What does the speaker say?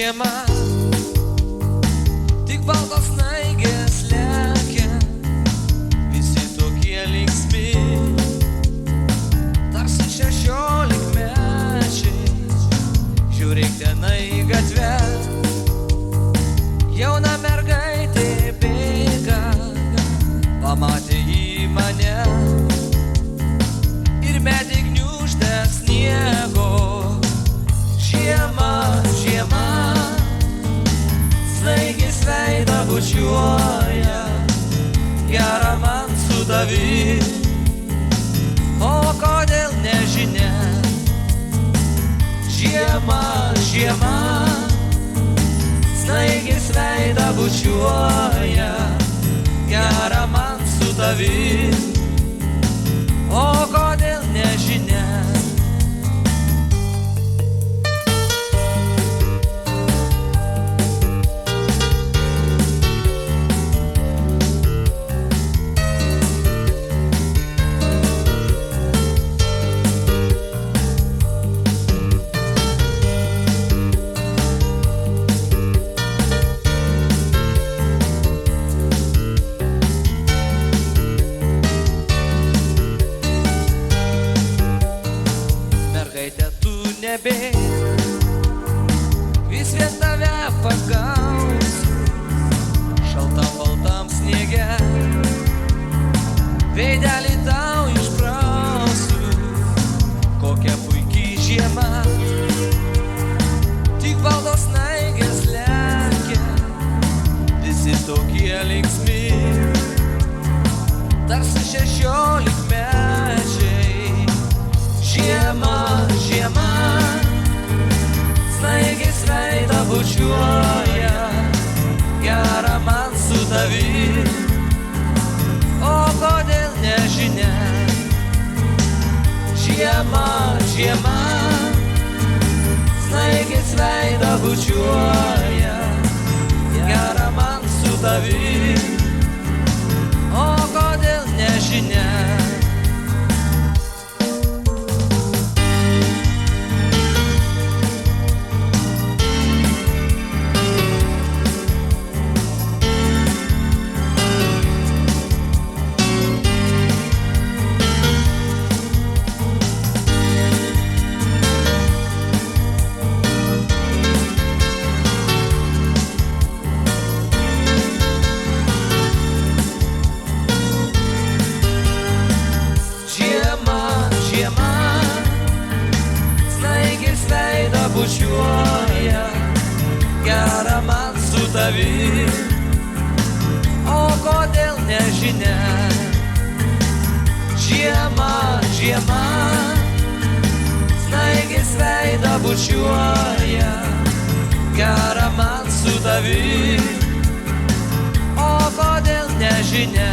žiema, tik baltos snaigės lekia, visi tokie linksmi, tarsi 16-mečiai. Žiūrėk tenai į gatvę, jauna mergaitė bėga, pamatė į mane ir medį gniužtė sniego. Žiema, žiema, snaigės veidą bučiuoja, gera man su tavim, o kodėl nežinia. Žiema, žiema, snaigės veidą bučiuoja, gera man su tavim, o kodėl nežinia. Vis vien tave pagausiu šaltam baltam sniege, veidelį tau išprausiu, kokia puikiai žiema, tik baltos snaigės lekia, visi tokie linksmi, tarsi 16-mečiai. Žiema, žiema, snaigės veidą bučiuoja, gera man su tavim, o kodėl nežinia. Žiema, žiema, snaigės veidą bučiuoja, gera man su tavim, o kodėl nežinia. Bučiuoja, gera man su tavim, o kodėl nežinia. Žiema, žiema, snaigės veidą bučiuoja, gera man su tavim, o kodėl nežinia.